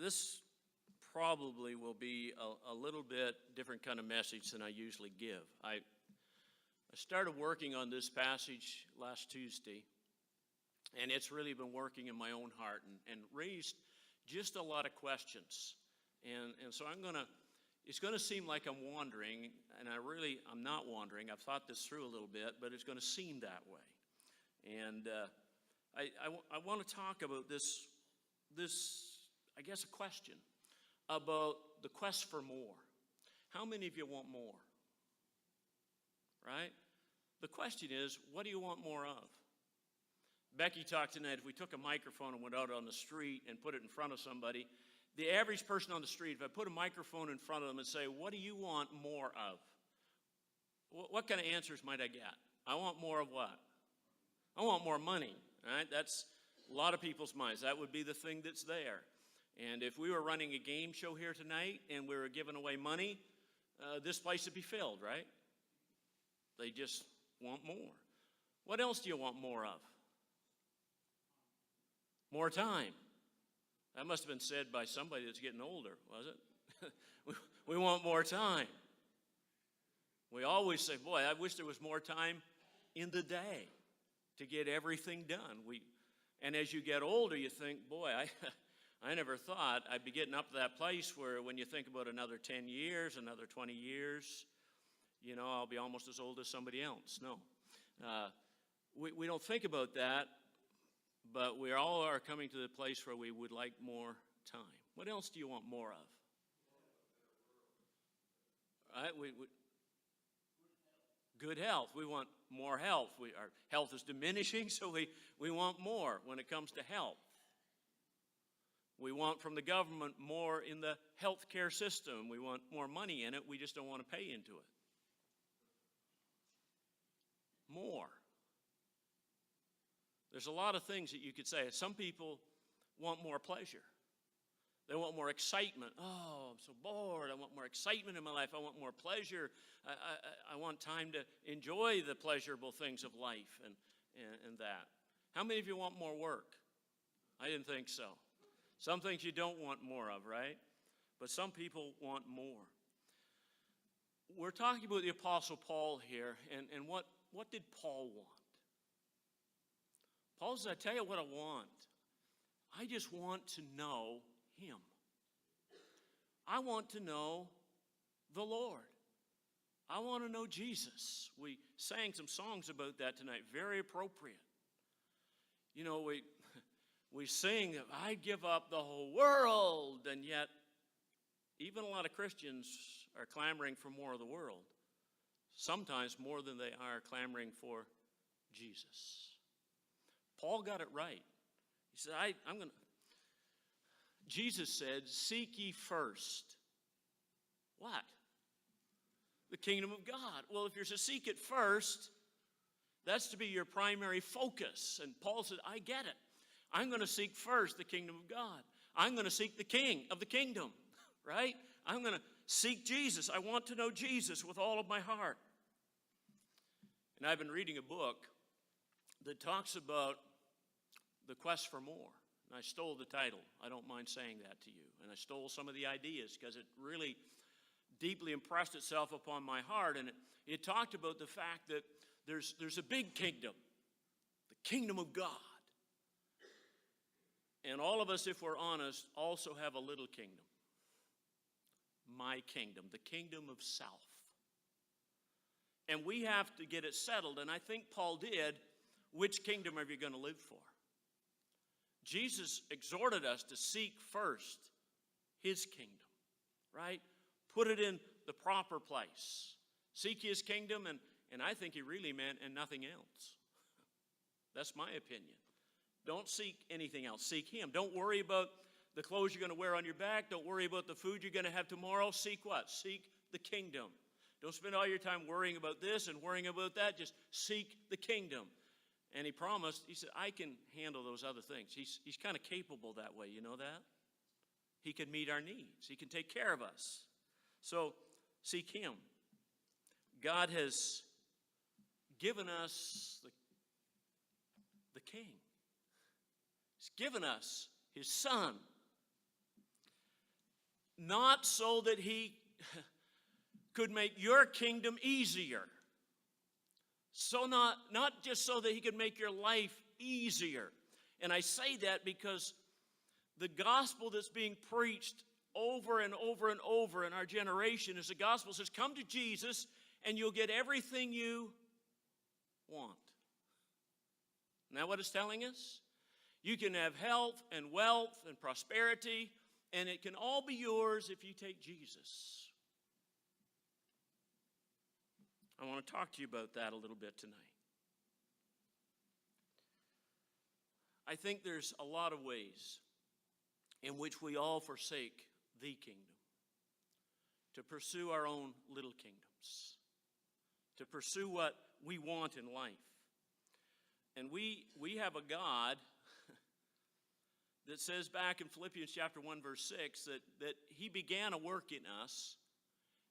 This probably will be a little bit different kind of message than I usually give. I started working on this passage last Tuesday, and it's really been working in my own heart and raised just a lot of questions. And so it's going to seem like I'm wandering, and I'm not wandering. I've thought this through a little bit, but it's going to seem that way. And I want to talk about this, I guess, a question about the quest for more. How many of you want more? Right? The question is, what do you want more of? Becky talked tonight, if we took a microphone and went out on the street and put it in front of somebody, the average person on the street, if I put a microphone in front of them and say, what do you want more of? What kind of answers might I get? I want more of what? I want more money. Right? That's a lot of people's minds. That would be the thing that's there. And if we were running a game show here tonight and we were giving away money, this place would be filled, right? They just want more. What else do you want more of? More time. That must have been said by somebody that's getting older, was it? We want more time. We always say, boy, I wish there was more time in the day to get everything done. And as you get older, you think, boy, I never thought I'd be getting up to that place where when you think about another 10 years, another 20 years, I'll be almost as old as somebody else. No. We don't think about that, but we all are coming to the place where we would like more time. What else do you want more of? Right? Good health. We want more health. Our health is diminishing, so we want more when it comes to health. We want from the government more in the health care system. We want more money in it. We just don't want to pay into it. More. There's a lot of things that you could say. Some people want more pleasure. They want more excitement. Oh, I'm so bored. I want more excitement in my life. I want more pleasure. I want time to enjoy the pleasurable things of life and that. How many of you want more work? I didn't think so. Some things you don't want more of, right? But some people want more. We're talking about the Apostle Paul here, and what did Paul want? Paul said, I tell you what I want. I just want to know Him. I want to know the Lord. I want to know Jesus. We sang some songs about that tonight, very appropriate. We sing that I'd give up the whole world, and yet even a lot of Christians are clamoring for more of the world, sometimes more than they are clamoring for Jesus. Paul got it right. He said, Jesus said, seek ye first. What? The kingdom of God. Well, if you're to seek it first, that's to be your primary focus. And Paul said, I get it. I'm going to seek first the kingdom of God. I'm going to seek the king of the kingdom, right? I'm going to seek Jesus. I want to know Jesus with all of my heart. And I've been reading a book that talks about the quest for more. And I stole the title. I don't mind saying that to you. And I stole some of the ideas because it really deeply impressed itself upon my heart. And it talked about the fact that there's a big kingdom, the kingdom of God. And all of us, if we're honest, also have a little kingdom. My kingdom, the kingdom of self. And we have to get it settled. And I think Paul did. Which kingdom are you going to live for? Jesus exhorted us to seek first His kingdom, right? Put it in the proper place. Seek His kingdom, and I think He really meant, and nothing else. That's my opinion. Don't seek anything else. Seek Him. Don't worry about the clothes you're going to wear on your back. Don't worry about the food you're going to have tomorrow. Seek what? Seek the kingdom. Don't spend all your time worrying about this and worrying about that. Just seek the kingdom. And He promised, He said, I can handle those other things. He's kind of capable that way, you know that? He can meet our needs. He can take care of us. So seek Him. God has given us the King. He's given us His Son. not so that he could make your kingdom easier. So not just so that he could make your life easier. And I say that because the gospel that's being preached over and over and over in our generation is the gospel that says, come to Jesus and you'll get everything you want. Isn't that what it's telling us? You can have health and wealth and prosperity, and it can all be yours if you take Jesus. I want to talk to you about that a little bit tonight. I think there's a lot of ways in which we all forsake the kingdom to pursue our own little kingdoms, to pursue what we want in life. And we have a God that says back in Philippians chapter 1, verse 6, that he began a work in us,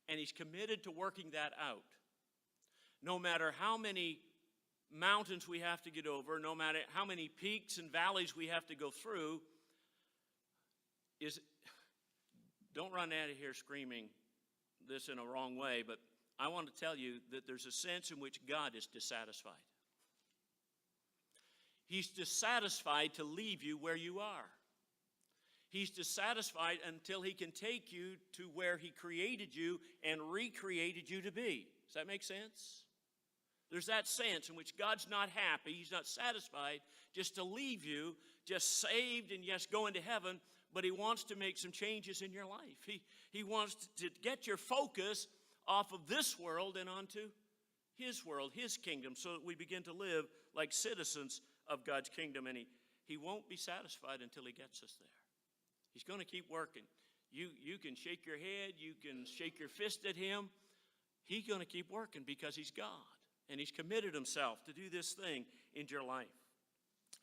and he's committed to working that out. No matter how many mountains we have to get over, no matter how many peaks and valleys we have to go through, don't run out of here screaming this in a wrong way, but I want to tell you that there's a sense in which God is dissatisfied. He's dissatisfied to leave you where you are. He's dissatisfied until he can take you to where he created you and recreated you to be. Does that make sense? There's that sense in which God's not happy. He's not satisfied just to leave you, just saved and yes, going to heaven, but he wants to make some changes in your life. He wants to get your focus off of this world and onto his world, his kingdom, so that we begin to live like citizens of God's kingdom. And he won't be satisfied until he gets us there. He's going to keep working. You can shake your head, you can shake your fist at him. He's going to keep working because he's God. And he's committed himself to do this thing in your life.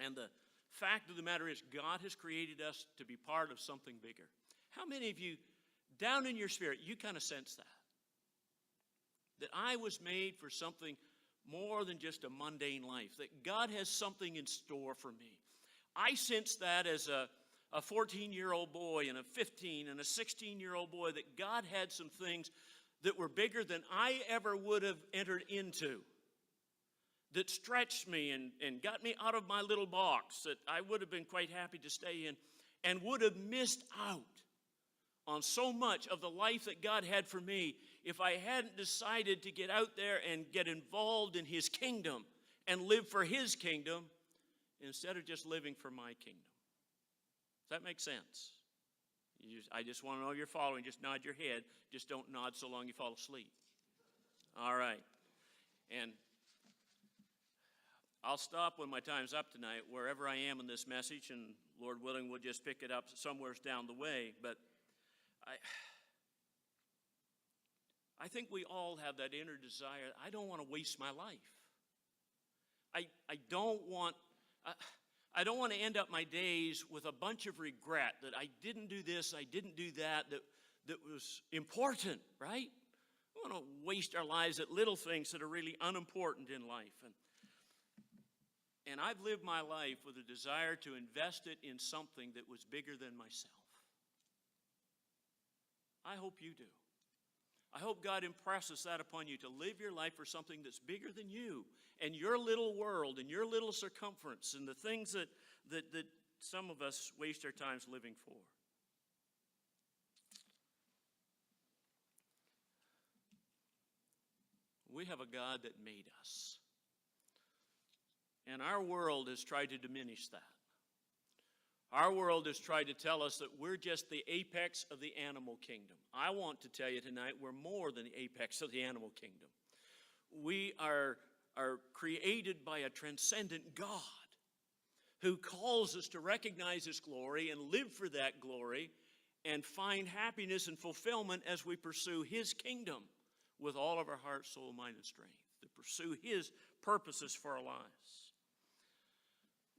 And the fact of the matter is, God has created us to be part of something bigger. How many of you, down in your spirit, you kind of sense that? That I was made for something more than just a mundane life. That God has something in store for me. I sense that as a 14-year-old boy and a 15 and a 16-year-old boy, that God had some things that were bigger than I ever would have entered into, that stretched me and got me out of my little box that I would have been quite happy to stay in, and would have missed out on so much of the life that God had for me if I hadn't decided to get out there and get involved in his kingdom and live for his kingdom instead of just living for my kingdom. Does that make sense? I just want to know you're following. Just nod your head. Just don't nod so long you fall asleep. All right. And I'll stop when my time's up tonight, wherever I am in this message, and Lord willing, we'll just pick it up somewhere down the way. But I think we all have that inner desire. I don't want to waste my life. I don't want to end up my days with a bunch of regret that I didn't do this, I didn't do that was important, right? We want to waste our lives at little things that are really unimportant in life. And I've lived my life with a desire to invest it in something that was bigger than myself. I hope you do. I hope God impresses that upon you, to live your life for something that's bigger than you and your little world and your little circumference and the things that some of us waste our times living for. We have a God that made us. And our world has tried to diminish that. Our world has tried to tell us that we're just the apex of the animal kingdom. I want to tell you tonight, we're more than the apex of the animal kingdom. We are created by a transcendent God who calls us to recognize his glory and live for that glory and find happiness and fulfillment as we pursue his kingdom with all of our heart, soul, mind, and strength, to pursue his purposes for our lives.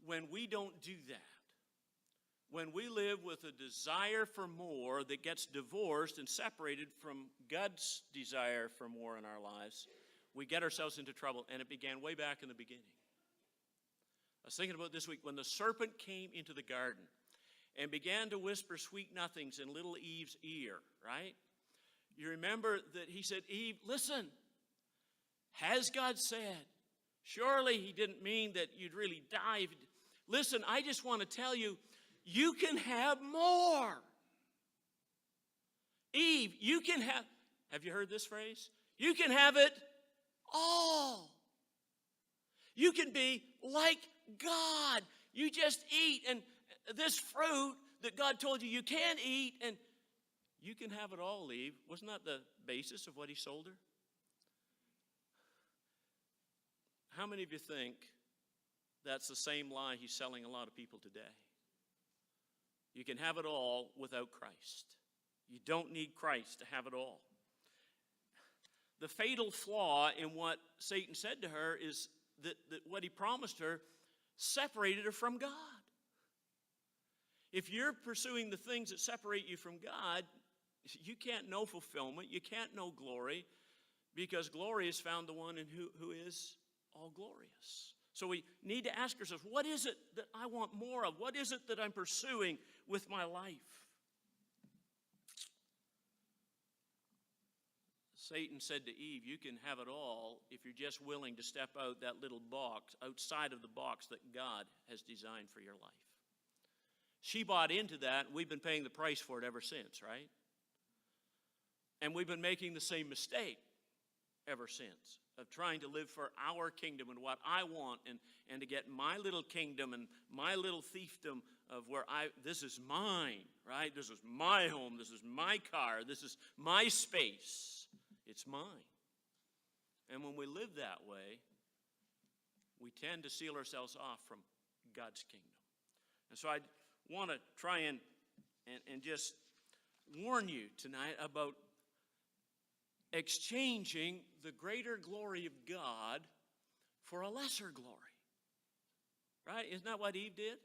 When we don't do that, when we live with a desire for more that gets divorced and separated from God's desire for more in our lives, we get ourselves into trouble. And it began way back in the beginning. I was thinking about this week when the serpent came into the garden and began to whisper sweet nothings in little Eve's ear, right? You remember that he said, Eve, listen, has God said? Surely he didn't mean that you'd really die. Listen, I just want to tell you, you can have more. Eve, you can have you heard this phrase? You can have it all. You can be like God. You just eat, and this fruit that God told you you can't eat, and you can have it all, Eve. Wasn't that the basis of what he sold her? How many of you think that's the same lie he's selling a lot of people today? You can have it all without Christ. You don't need Christ to have it all. The fatal flaw in what Satan said to her is that what he promised her separated her from God. If you're pursuing the things that separate you from God, you can't know fulfillment, you can't know glory, because glory is found the one in who is all glorious. So we need to ask ourselves, what is it that I want more of? What is it that I'm pursuing with my life? Satan said to Eve, you can have it all if you're just willing to step out that little box, outside of the box that God has designed for your life. She bought into that, and we've been paying the price for it ever since, right? And we've been making the same mistake ever since, of trying to live for our kingdom and what I want, and to get my little kingdom and my little fiefdom of where this is mine, right? This is my home, this is my car, this is my space. It's mine. And when we live that way, we tend to seal ourselves off from God's kingdom. And so I want to try and just warn you tonight about exchanging the greater glory of God for a lesser glory. Right? Isn't that what Eve did?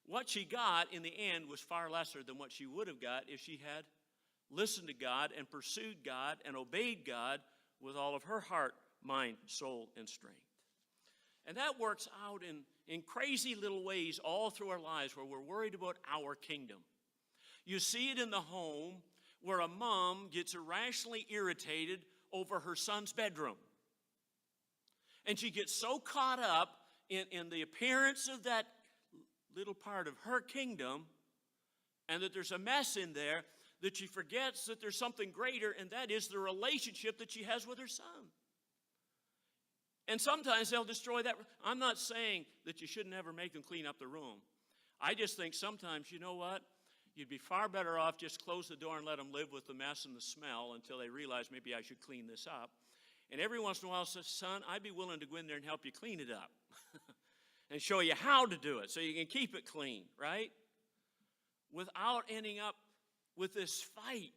What she got in the end was far lesser than what she would have got if she had listened to God and pursued God and obeyed God with all of her heart, mind, soul, and strength. And that works out in crazy little ways all through our lives where we're worried about our kingdom. You see it in the home where a mom gets irrationally irritated over her son's bedroom. And she gets so caught up in the appearance of that little part of her kingdom, and that there's a mess in there, that she forgets that there's something greater, and that is the relationship that she has with her son. And sometimes they'll destroy that. I'm not saying that you shouldn't ever make them clean up the room. I just think sometimes, you know what? You'd be far better off just close the door and let them live with the mess and the smell until they realize maybe I should clean this up. And every once in a while says, son, I'd be willing to go in there and help you clean it up and show you how to do it so you can keep it clean, right? Without ending up with this fight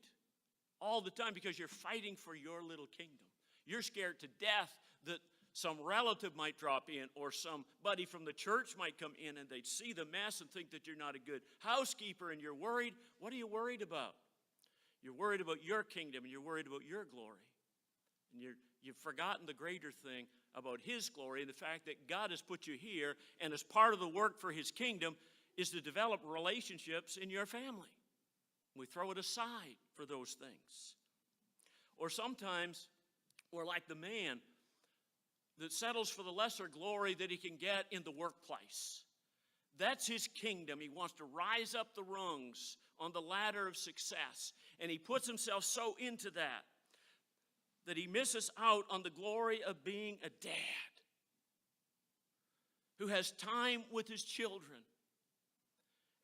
all the time because you're fighting for your little kingdom. You're scared to death that some relative might drop in or somebody from the church might come in and they'd see the mess and think that you're not a good housekeeper and you're worried. What are you worried about? You're worried about your kingdom and you're worried about your glory. And you've forgotten the greater thing about his glory and the fact that God has put you here, and as part of the work for his kingdom is to develop relationships in your family. We throw it aside for those things. Or sometimes we're like the man that settles for the lesser glory that he can get in the workplace. That's his kingdom. He wants to rise up the rungs on the ladder of success. And he puts himself so into that he misses out on the glory of being a dad who has time with his children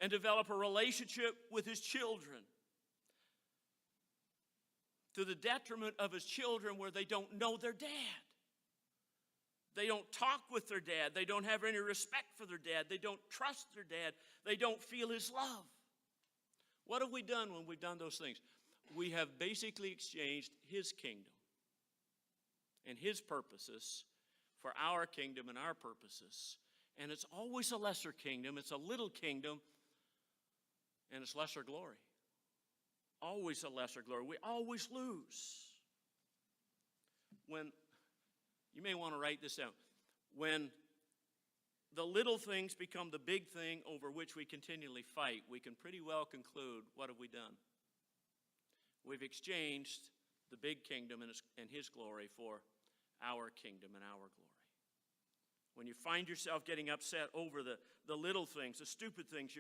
and develop a relationship with his children, to the detriment of his children where they don't know their dad. They don't talk with their dad. They don't have any respect for their dad. They don't trust their dad. They don't feel his love. What have we done when we've done those things? We have basically exchanged his kingdom and his purposes for our kingdom and our purposes. And it's always a lesser kingdom. It's a little kingdom, and it's lesser glory. Always a lesser glory. We always lose. You may want to write this down. When the little things become the big thing over which we continually fight, we can pretty well conclude, what have we done? We've exchanged the big kingdom and his glory for our kingdom and our glory. When you find yourself getting upset over the little things, the stupid things,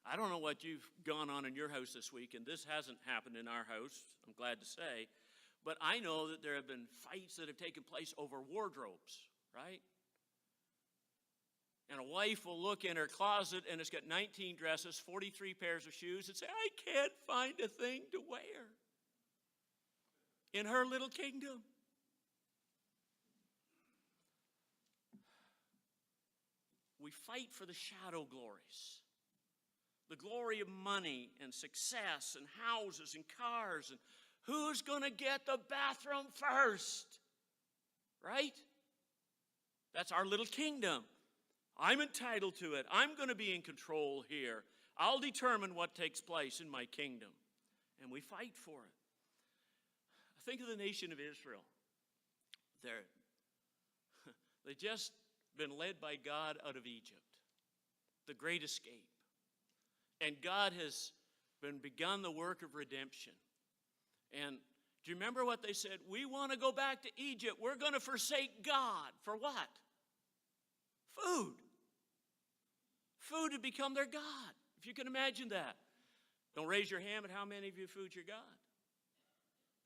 I don't know what you've gone on in your house this week, and this hasn't happened in our house, I'm glad to say, but I know that there have been fights that have taken place over wardrobes, right? And a wife will look in her closet and it's got 19 dresses, 43 pairs of shoes, and say, I can't find a thing to wear in her little kingdom. We fight for the shadow glories. The glory of money and success and houses and cars and who's going to get the bathroom first, right? That's our little kingdom. I'm entitled to it. I'm going to be in control here. I'll determine what takes place in my kingdom. And we fight for it. Think of the nation of Israel. They've just been led by God out of Egypt. The great escape. And God has begun the work of redemption. And do you remember what they said? We want to go back to Egypt. We're going to forsake God. For what? Food. Food had become their God. If you can imagine that. Don't raise your hand, but how many of you food's your God?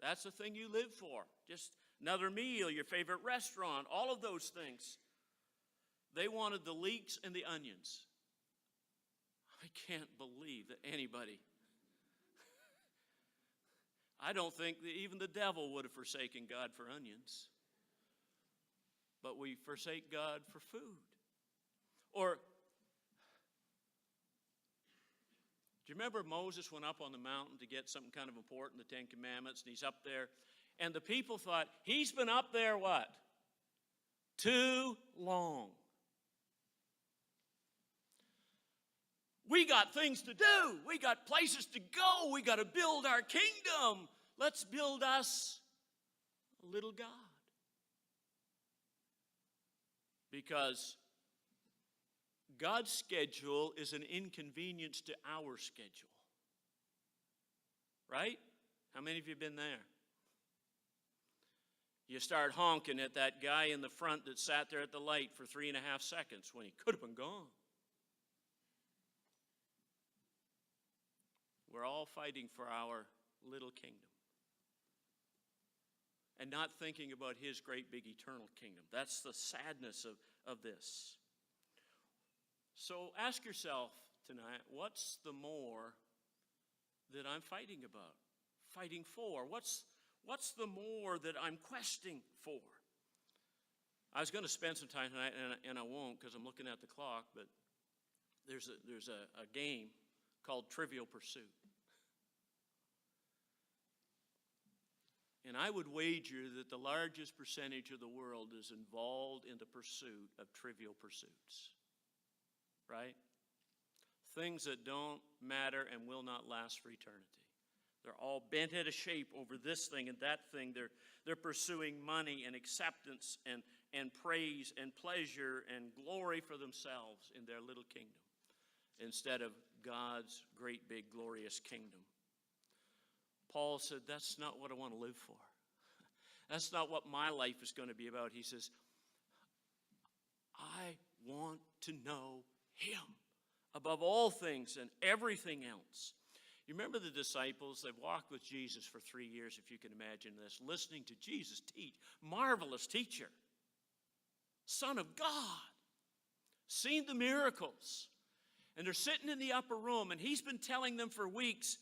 That's the thing you live for. Just another meal, your favorite restaurant, all of those things. They wanted the leeks and the onions. I can't believe that anybody, I don't think that even the devil would have forsaken God for onions. But we forsake God for food. Or, do you remember Moses went up on the mountain to get something kind of important, the Ten Commandments, and he's up there. And the people thought, he's been up there what? Too long. We got things to do. We got places to go. We got to build our kingdom. Let's build us a little God. Because God's schedule is an inconvenience to our schedule. Right? How many of you have been there? You start honking at that guy in the front that sat there at the light for 3.5 seconds when he could have been gone. We're all fighting for our little kingdom and not thinking about his great big eternal kingdom. That's the sadness of this. So ask yourself tonight, what's the more that I'm fighting about, fighting for? What's the more that I'm questing for? I was going to spend some time tonight, and I won't because I'm looking at the clock, but there's a game called Trivial Pursuit. And I would wager that the largest percentage of the world is involved in the pursuit of trivial pursuits. Right? Things that don't matter and will not last for eternity. They're all bent out of shape over this thing and that thing. They're pursuing money and acceptance and praise and pleasure and glory for themselves in their little kingdom instead of God's great big glorious kingdom. Paul said, that's not what I want to live for. That's not what my life is going to be about. He says, I want to know him above all things and everything else. You remember the disciples? They've walked with Jesus for 3 years, if you can imagine this, listening to Jesus teach. Marvelous teacher. Son of God. Seen the miracles. And they're sitting in the upper room, and he's been telling them for weeks,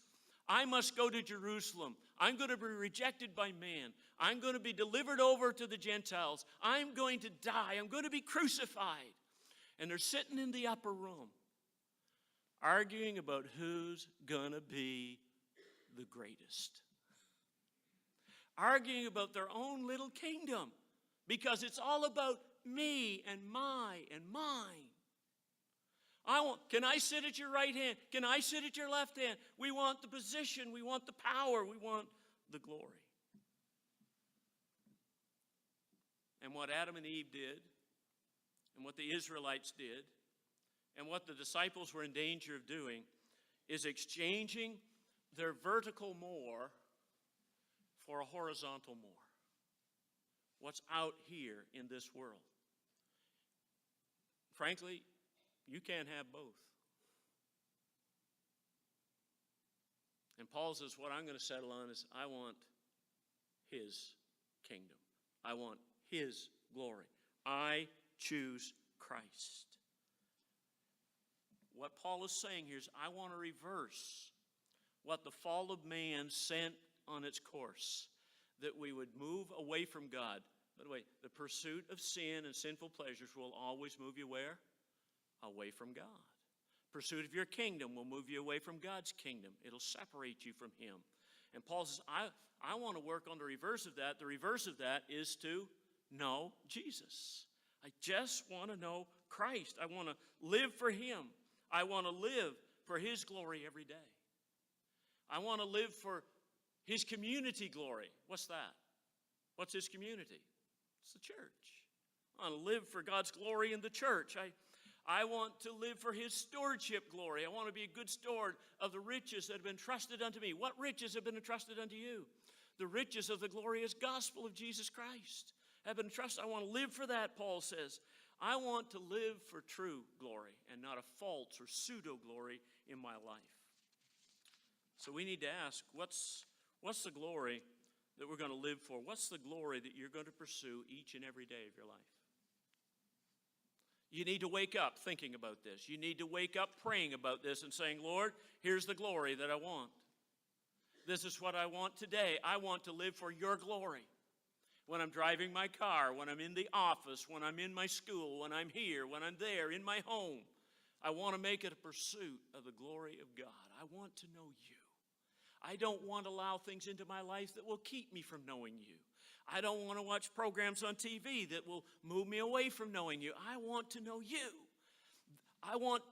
I must go to Jerusalem. I'm going to be rejected by man. I'm going to be delivered over to the Gentiles. I'm going to die. I'm going to be crucified. And they're sitting in the upper room, arguing about who's going to be the greatest. Arguing about their own little kingdom, because it's all about me and my and mine. Can I sit at your right hand? Can I sit at your left hand? We want the position. We want the power. We want the glory. And what Adam and Eve did and what the Israelites did, and what the disciples were in danger of doing, is exchanging their vertical more for a horizontal more. What's out here in this world. Frankly, you can't have both. And Paul says, what I'm going to settle on is I want his kingdom. I want his glory. I choose Christ. What Paul is saying here is I want to reverse what the fall of man sent on its course, that we would move away from God. By the way, the pursuit of sin and sinful pleasures will always move you where? Away from God. Pursuit of your kingdom will move you away from God's kingdom. It'll separate you from him. And Paul says, I want to work on the reverse of that. The reverse of that is to know Jesus. I just want to know Christ. I want to live for him. I want to live for his glory every day. I want to live for his community glory. What's that? What's his community? It's the church. I want to live for God's glory in the church. I want to live for his stewardship glory. I want to be a good steward of the riches that have been trusted unto me. What riches have been entrusted unto you? The riches of the glorious gospel of Jesus Christ have been entrusted. I want to live for that, Paul says. I want to live for true glory and not a false or pseudo glory in my life. So we need to ask, what's the glory that we're going to live for? What's the glory that you're going to pursue each and every day of your life? You need to wake up thinking about this. You need to wake up praying about this and saying, Lord, here's the glory that I want. This is what I want today. I want to live for your glory. When I'm driving my car, when I'm in the office, when I'm in my school, when I'm here, when I'm there, in my home, I want to make it a pursuit of the glory of God. I want to know you. I don't want to allow things into my life that will keep me from knowing you. I don't want to watch programs on TV that will move me away from knowing you. I want to know you. I want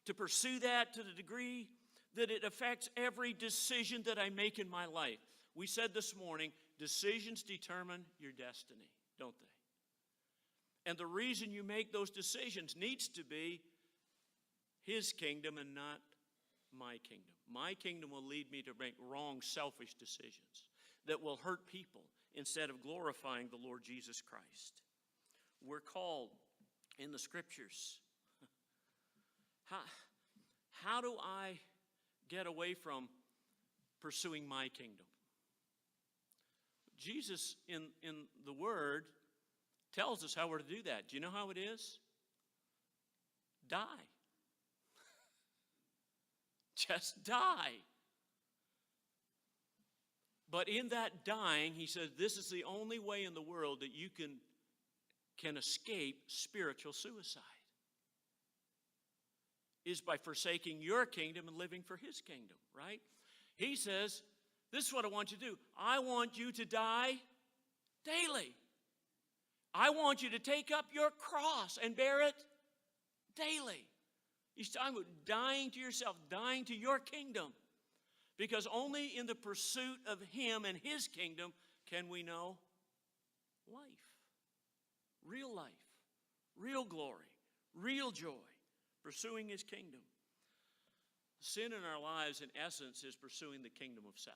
to pursue that to the degree that it affects every decision that I make in my life. We said this morning, decisions determine your destiny, don't they? And the reason you make those decisions needs to be his kingdom and not my kingdom. My kingdom will lead me to make wrong, selfish decisions that will hurt people instead of glorifying the Lord Jesus Christ. We're called in the scriptures. How do I get away from pursuing my kingdom? Jesus in the Word tells us how we're to do that. Do you know how it is? Die. Just die. But in that dying, he says, this is the only way in the world that you can escape spiritual suicide. Is by forsaking your kingdom and living for his kingdom, right? He says, this is what I want you to do. I want you to die daily. I want you to take up your cross and bear it daily. He's talking about dying to yourself, dying to your kingdom. Because only in the pursuit of him and his kingdom can we know life. Real life. Real glory. Real joy. Pursuing his kingdom. Sin in our lives, in essence, is pursuing the kingdom of self.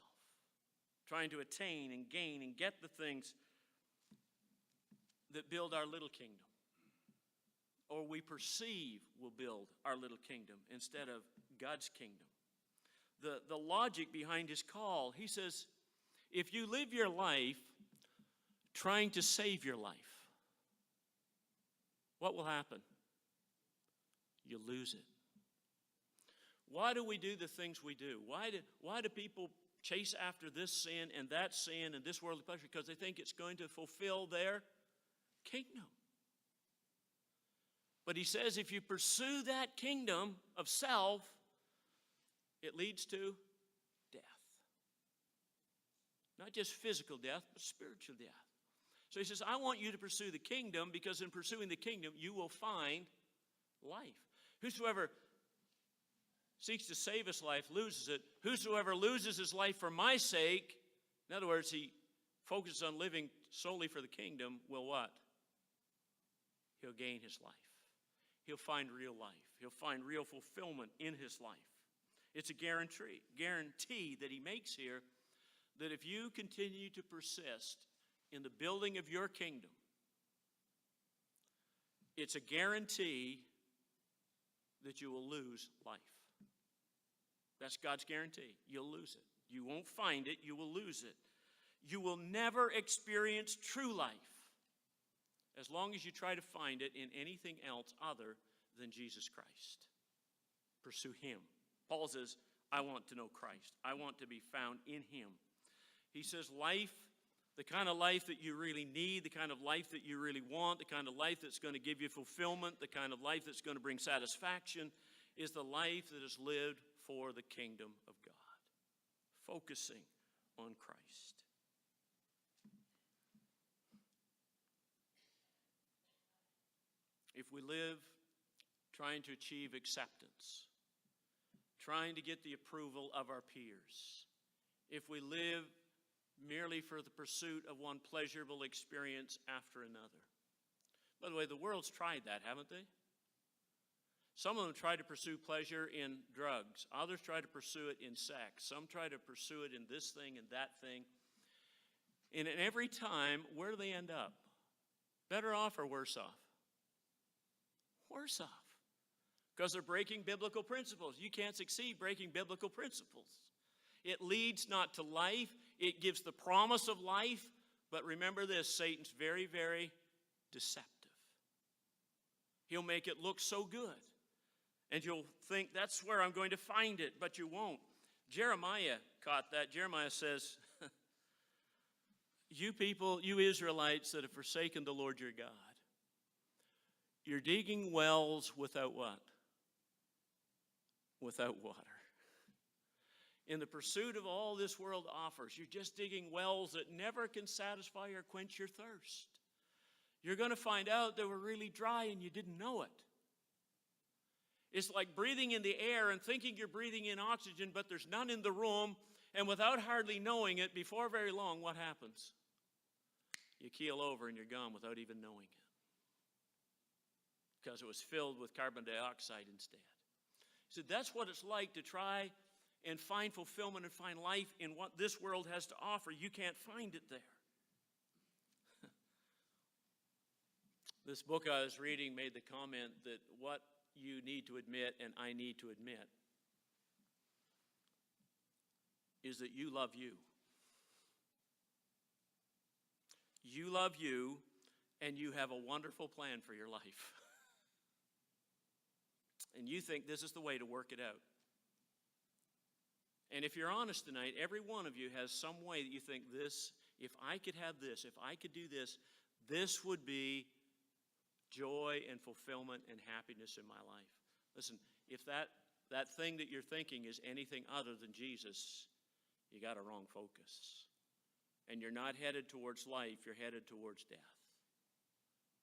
Trying to attain and gain and get the things that build our little kingdom. Or we perceive will build our little kingdom instead of God's kingdom. The logic behind his call, he says, if you live your life trying to save your life, what will happen? You lose it. Why do we do the things we do? Why do people chase after this sin and this worldly pleasure? Because they think it's going to fulfill their kingdom. But he says if you pursue that kingdom of self, it leads to death. Not just physical death, but spiritual death. So he says, I want you to pursue the kingdom, because in pursuing the kingdom, you will find life. Whosoever seeks to save his life loses it. Whosoever loses his life for my sake, in other words, he focuses on living solely for the kingdom, will what? He'll gain his life. he'll find real life. He'll find real fulfillment in his life. It's a guarantee that he makes here that if you continue to persist in the building of your kingdom, it's a guarantee that you will lose life. That's God's guarantee. You'll lose it. You won't find it. You will lose it. You will never experience true life as long as you try to find it in anything else other than Jesus Christ. Pursue him. Paul says, I want to know Christ. I want to be found in him. He says life, the kind of life that you really need, the kind of life that you really want, the kind of life that's going to give you fulfillment, the kind of life that's going to bring satisfaction, is the life that is lived for the kingdom of God, focusing on Christ. If we live trying to achieve acceptance, trying to get the approval of our peers, if we live merely for the pursuit of one pleasurable experience after another. By the way, the world's tried that, haven't they? Some of them try to pursue pleasure in drugs. Others try to pursue it in sex. Some try to pursue it in this thing and that thing. And every time, where do they end up? Better off or worse off? Worse off. Because they're breaking biblical principles. You can't succeed breaking biblical principles. It leads not to life. It gives the promise of life. But remember this, Satan's very, very deceptive. He'll make it look so good. And you'll think, that's where I'm going to find it, but you won't. Jeremiah caught that. Jeremiah says, you people, you Israelites that have forsaken the Lord your God, you're digging wells without what? Without water. In the pursuit of all this world offers, you're just digging wells that never can satisfy or quench your thirst. You're going to find out they were really dry and you didn't know it. It's like breathing in the air and thinking you're breathing in oxygen, but there's none in the room, and without hardly knowing it, before very long, what happens? You keel over and you're gone without even knowing it. Because it was filled with carbon dioxide instead. So that's what it's like to try and find fulfillment and find life in what this world has to offer. You can't find it there. This book I was reading made the comment that what you need to admit and I need to admit is that you love you. You love you, and you have a wonderful plan for your life. And you think this is the way to work it out. And if you're honest tonight, every one of you has some way that you think this, if I could have this, if I could do this, this would be joy and fulfillment and happiness in my life. Listen, if that thing that you're thinking is anything other than Jesus, you got a wrong focus. And you're not headed towards life, you're headed towards death.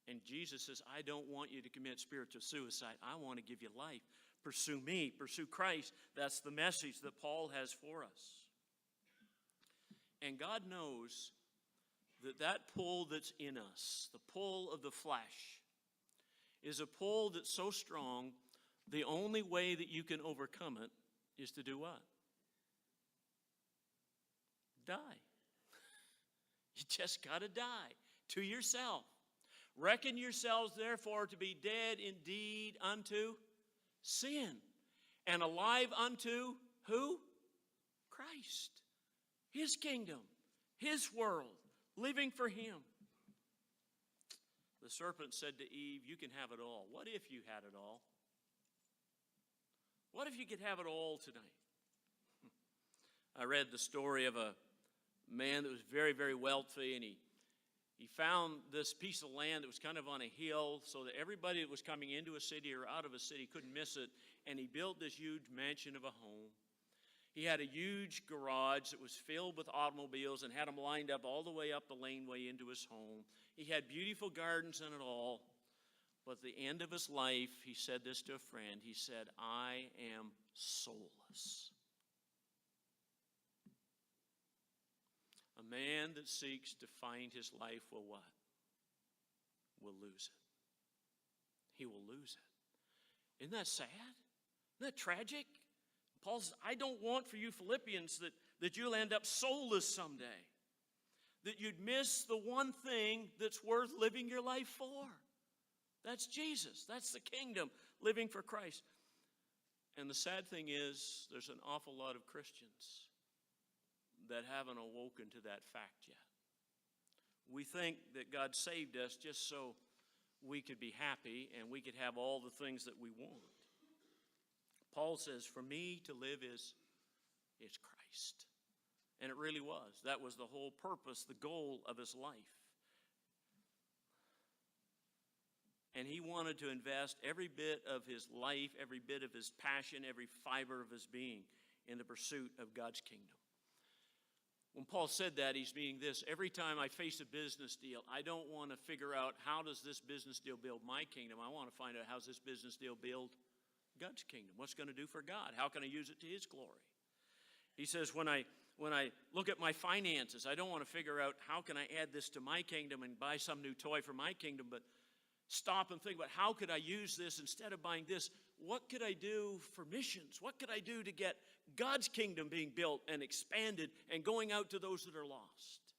And Jesus says, I don't want you to commit spiritual suicide. I want to give you life. Pursue me, pursue Christ. That's the message that Paul has for us. And God knows that pull that's in us, the pull of the flesh, is a pull that's so strong, the only way that you can overcome it is to do what? Die. You just got to die to yourself. Reckon yourselves, therefore, to be dead indeed unto sin, and alive unto who? Christ. His kingdom, his world, living for him. The serpent said to Eve, you can have it all. What if you had it all? What if you could have it all tonight? I read the story of a man that was very, very wealthy, and he found this piece of land that was kind of on a hill so that everybody that was coming into a city or out of a city couldn't miss it, and he built this huge mansion of a home. He had a huge garage that was filled with automobiles and had them lined up all the way up the laneway into his home. He had beautiful gardens and it all. But at the end of his life, he said this to a friend. He said, I am soulless. A man that seeks to find his life will what? Will lose it. He will lose it. Isn't that sad? Isn't that tragic? Paul says, I don't want for you Philippians that you'll end up soulless someday. That you'd miss the one thing that's worth living your life for. That's Jesus. That's the kingdom, living for Christ. And the sad thing is, there's an awful lot of Christians that haven't awoken to that fact yet. We think that God saved us just so we could be happy and we could have all the things that we want. Paul says, for me to live is Christ. And it really was. That was the whole purpose, the goal of his life. And he wanted to invest every bit of his life, every bit of his passion, every fiber of his being in the pursuit of God's kingdom. When Paul said that, he's meaning this. Every time I face a business deal, I don't want to figure out how does this business deal build my kingdom. I want to find out how's this business deal build God's kingdom. What's it going to do for God? How can I use it to his glory? He says, when I look at my finances, I don't want to figure out how can I add this to my kingdom and buy some new toy for my kingdom, but stop and think about how could I use this instead of buying this? What could I do for missions? What could I do to get God's kingdom being built and expanded and going out to those that are lost?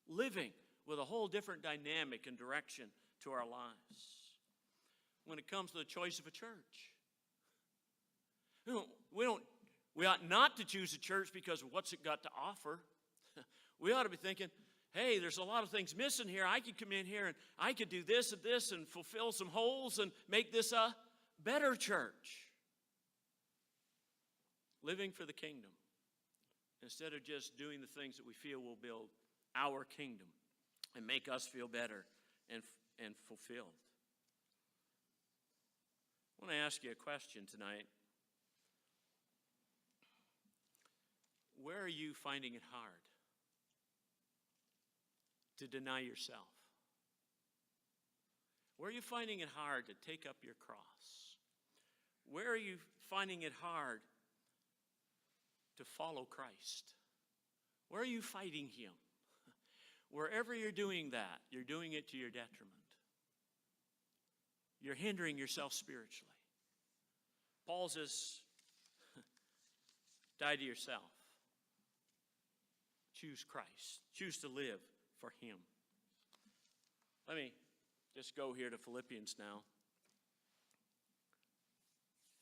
Living with a whole different dynamic and direction to our lives. When it comes to the choice of a church, we ought not to choose a church because of what's it got to offer. We ought to be thinking, hey, there's a lot of things missing here. I could come in here and I could do this and fulfill some holes and make this a better church. Living for the kingdom instead of just doing the things that we feel will build our kingdom and make us feel better and fulfilled. I want to ask you a question tonight. Where are you finding it hard to deny yourself? Where are you finding it hard to take up your cross? Where are you finding it hard to follow Christ? Where are you fighting him? Wherever you're doing that, you're doing it to your detriment. You're hindering yourself spiritually. Paul says, die to yourself. Choose Christ. Choose to live for him. Let me just go here to Philippians now.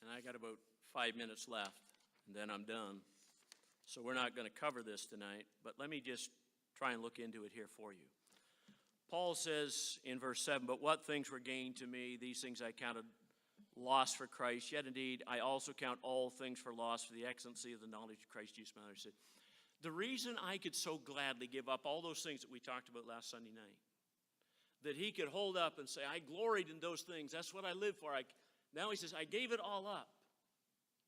And I got about 5 minutes left, and then I'm done. So we're not going to cover this tonight, but let me just try and look into it here for you. Paul says in verse 7, but what things were gained to me, these things I counted loss for Christ. Yet indeed, I also count all things for loss for the excellency of the knowledge of Christ Jesus my Lord. The reason I could so gladly give up all those things that we talked about last Sunday night, that he could hold up and say, I gloried in those things. That's what I live for. Now he says, I gave it all up.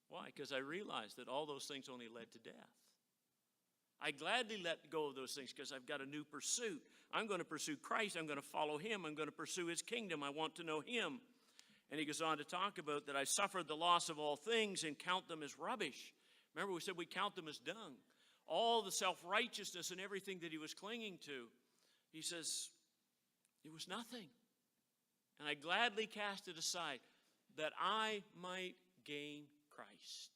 Why? Because I realized that all those things only led to death. I gladly let go of those things because I've got a new pursuit. I'm going to pursue Christ. I'm going to follow him. I'm going to pursue his kingdom. I want to know him. And he goes on to talk about that I suffered the loss of all things and count them as rubbish. Remember we said we count them as dung. All the self-righteousness and everything that he was clinging to, he says, it was nothing. And I gladly cast it aside that I might gain Christ.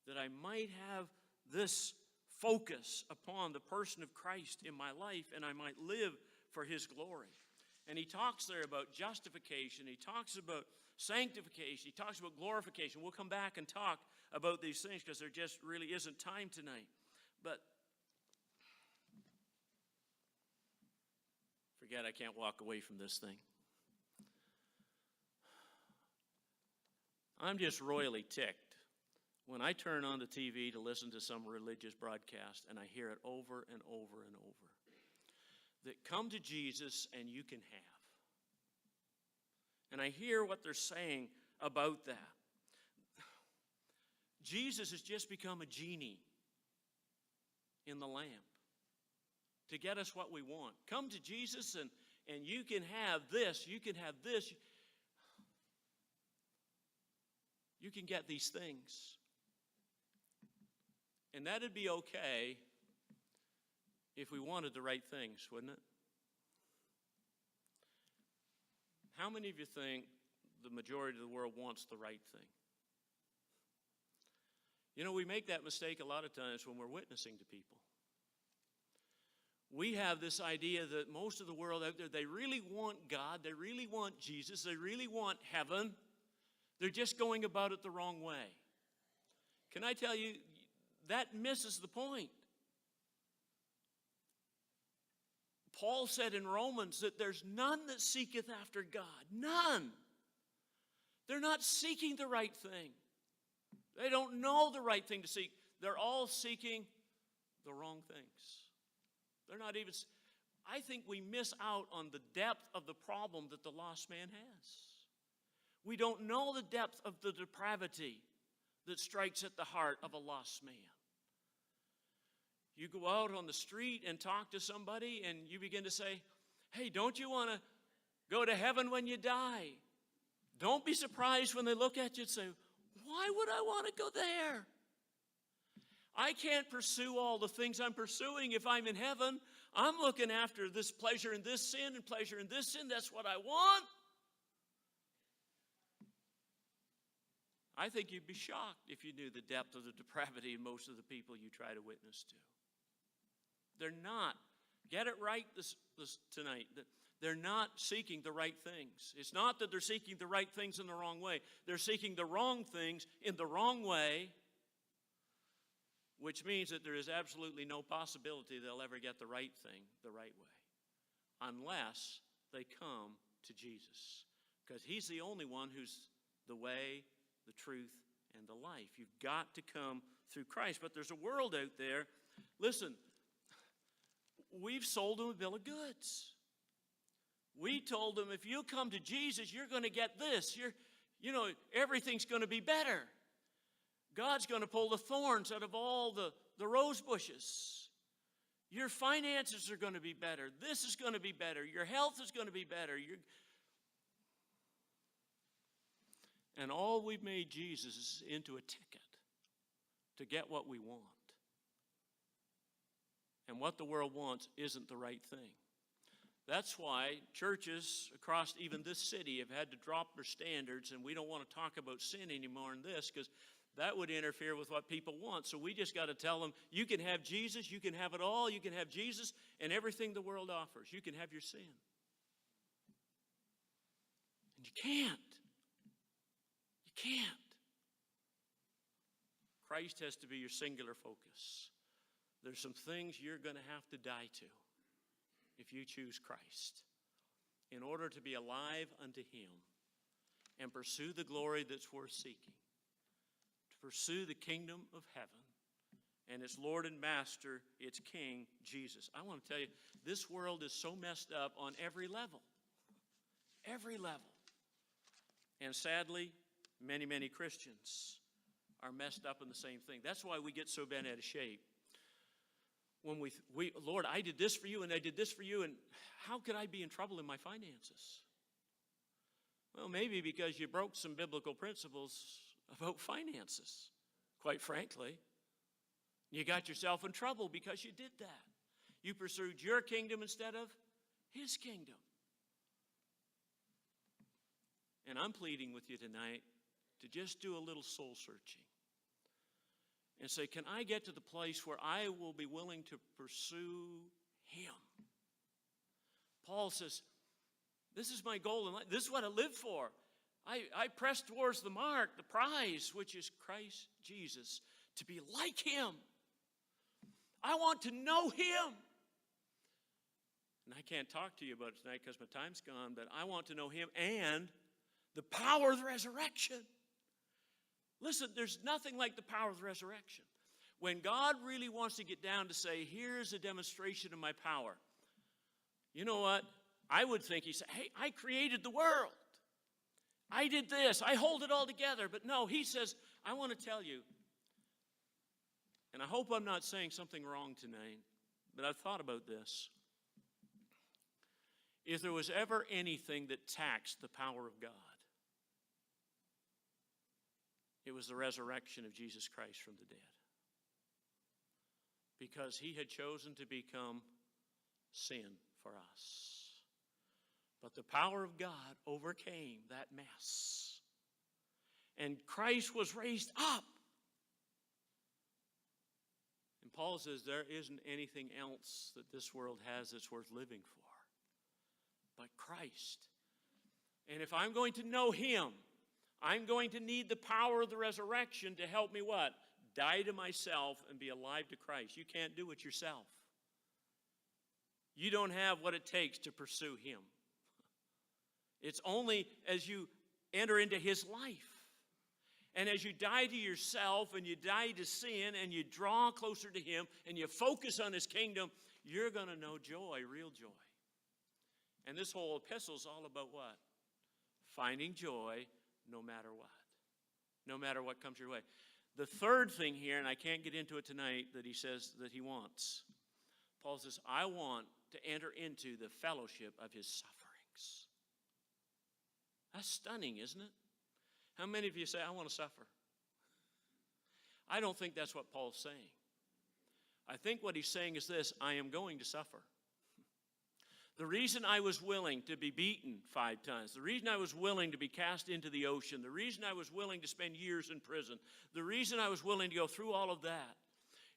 That I might have this focus upon the person of Christ in my life and I might live for his glory. And he talks there about justification. He talks about sanctification. He talks about glorification. We'll come back and talk about these things because there just really isn't time tonight. But forget I can't walk away from this thing. I'm just royally ticked when I turn on the TV to listen to some religious broadcast and I hear it over and over and over. That come to Jesus and you can have. And I hear what they're saying about that. Jesus has just become a genie in the lamp to get us what we want. Come to Jesus and you can have this, you can have this. You can get these things. And that'd be okay if we wanted the right things, wouldn't it? How many of you think the majority of the world wants the right thing. You know, we make that mistake a lot of times when we're witnessing to people. We have this idea that most of the world out there, they really want God, they really want Jesus, they really want heaven. They're just going about it the wrong way. Can I tell you, that misses the point. Paul said in Romans that there's none that seeketh after God. None. They're not seeking the right thing. They don't know the right thing to seek. They're all seeking the wrong things. They're not even, I think we miss out on the depth of the problem that the lost man has. We don't know the depth of the depravity that strikes at the heart of a lost man. You go out on the street and talk to somebody and you begin to say, hey, don't you want to go to heaven when you die? Don't be surprised when they look at you and say, why would I want to go there? I can't pursue all the things I'm pursuing if I'm in heaven. I'm looking after this pleasure in this sin and pleasure in this sin. That's what I want. I think you'd be shocked if you knew the depth of the depravity in most of the people you try to witness to. They're not. Get it right this tonight. They're not seeking the right things. It's not that they're seeking the right things in the wrong way. They're seeking the wrong things in the wrong way, which means that there is absolutely no possibility they'll ever get the right thing the right way unless they come to Jesus, because he's the only one who's the way, the truth, and the life. You've got to come through Christ. But there's a world out there. Listen, we've sold them a bill of goods. We told them, if you come to Jesus, you're going to get this. Everything's going to be better. God's going to pull the thorns out of all the rose bushes. Your finances are going to be better. This is going to be better. Your health is going to be better. And all we've made Jesus is into a ticket to get what we want. And what the world wants isn't the right thing. That's why churches across even this city have had to drop their standards, and we don't want to talk about sin anymore in this because that would interfere with what people want. So we just got to tell them, you can have Jesus, you can have it all, you can have Jesus and everything the world offers. You can have your sin. And you can't. You can't. Christ has to be your singular focus. There's some things you're going to have to die to if you choose Christ in order to be alive unto him and pursue the glory that's worth seeking, to pursue the kingdom of heaven and its Lord and Master, its King, Jesus. I want to tell you, this world is so messed up on every level. Every level. And sadly, many, many Christians are messed up in the same thing. That's why we get so bent out of shape. When we Lord, I did this for you and I did this for you, and how could I be in trouble in my finances? Well, maybe because you broke some biblical principles about finances, quite frankly. You got yourself in trouble because you did that. You pursued your kingdom instead of his kingdom. And I'm pleading with you tonight to just do a little soul searching and say, can I get to the place where I will be willing to pursue him? Paul says, this is my goal in life. This is what I live for. I press towards the mark, the prize, which is Christ Jesus, to be like him. I want to know him. And I can't talk to you about it tonight because my time's gone, but I want to know him and the power of the resurrection. Listen, there's nothing like the power of the resurrection. When God really wants to get down to say, here's a demonstration of my power. You know what? I would think he said, hey, I created the world. I did this. I hold it all together. But no, he says, I want to tell you, and I hope I'm not saying something wrong tonight, but I've thought about this. If there was ever anything that taxed the power of God, it was the resurrection of Jesus Christ from the dead. Because he had chosen to become sin for us. But the power of God overcame that mess. And Christ was raised up. And Paul says there isn't anything else that this world has that's worth living for but Christ. And if I'm going to know Him, I'm going to need the power of the resurrection to help me what? Die to myself and be alive to Christ. You can't do it yourself. You don't have what it takes to pursue Him. It's only as you enter into His life. And as you die to yourself and you die to sin and you draw closer to Him and you focus on His kingdom, you're going to know joy, real joy. And this whole epistle is all about what? Finding joy no matter what. No matter what comes your way. The third thing here, and I can't get into it tonight, that he says that he wants. Paul says, I want to enter into the fellowship of His sufferings. That's stunning, isn't it? How many of you say, I want to suffer? I don't think that's what Paul's saying. I think what he's saying is this: I am going to suffer. The reason I was willing to be beaten 5 times, the reason I was willing to be cast into the ocean, the reason I was willing to spend years in prison, the reason I was willing to go through all of that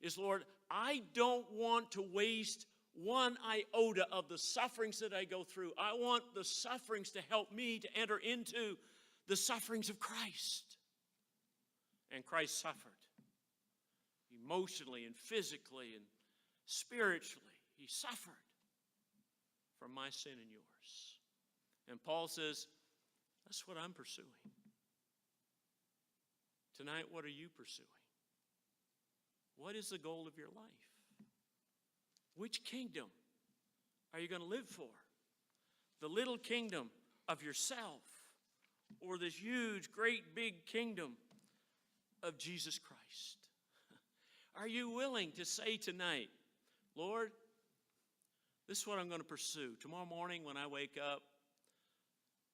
is, Lord, I don't want to waste one iota of the sufferings that I go through. I want the sufferings to help me to enter into the sufferings of Christ. And Christ suffered emotionally and physically and spiritually. He suffered from my sin and yours. And Paul says, that's what I'm pursuing. Tonight, what are you pursuing? What is the goal of your life? Which kingdom are you going to live for? The little kingdom of yourself, or this huge, great, big kingdom of Jesus Christ? Are you willing to say tonight, Lord, this is what I'm going to pursue. Tomorrow morning when I wake up,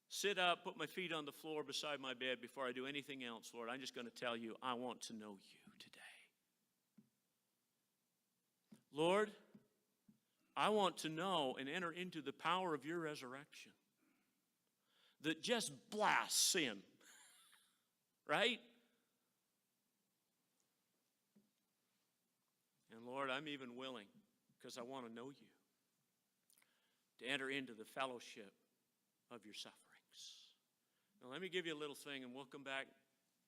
sit up, put my feet on the floor beside my bed before I do anything else, Lord, I'm just going to tell you, I want to know you today. Lord, I want to know and enter into the power of your resurrection that just blasts sin, right? And Lord, I'm even willing, because I want to know you, to enter into the fellowship of your sufferings. Now let me give you a little thing, and we'll come back,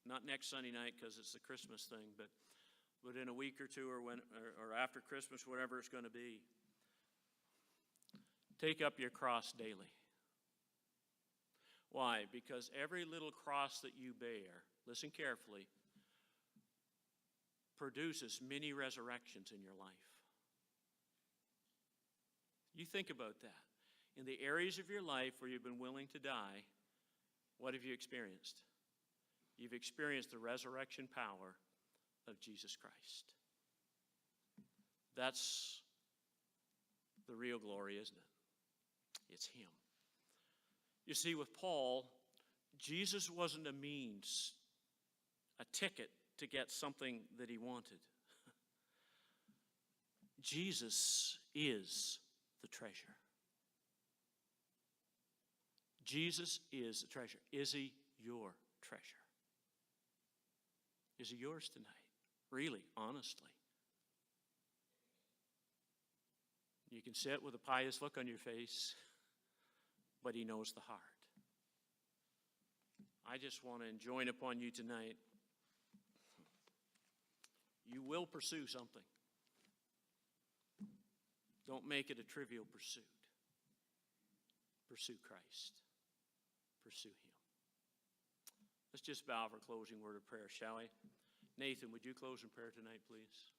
not next Sunday night because it's the Christmas thing, but in a week or two or after Christmas, whatever it's going to be. Take up your cross daily. Why? Because every little cross that you bear, listen carefully, produces many resurrections in your life. You think about that. In the areas of your life where you've been willing to die, what have you experienced? You've experienced the resurrection power of Jesus Christ. That's the real glory, isn't it? It's Him. You see, with Paul, Jesus wasn't a means, a ticket to get something that he wanted. Jesus is the treasure. Jesus is the treasure. Is He your treasure? Is He yours tonight? Really, honestly. You can sit with a pious look on your face, but He knows the heart. I just want to enjoin upon you tonight. You will pursue something. Don't make it a trivial pursuit. Pursue Christ. Pursue Him. Let's just bow for a closing word of prayer, shall we? Nathan, would you close in prayer tonight, please?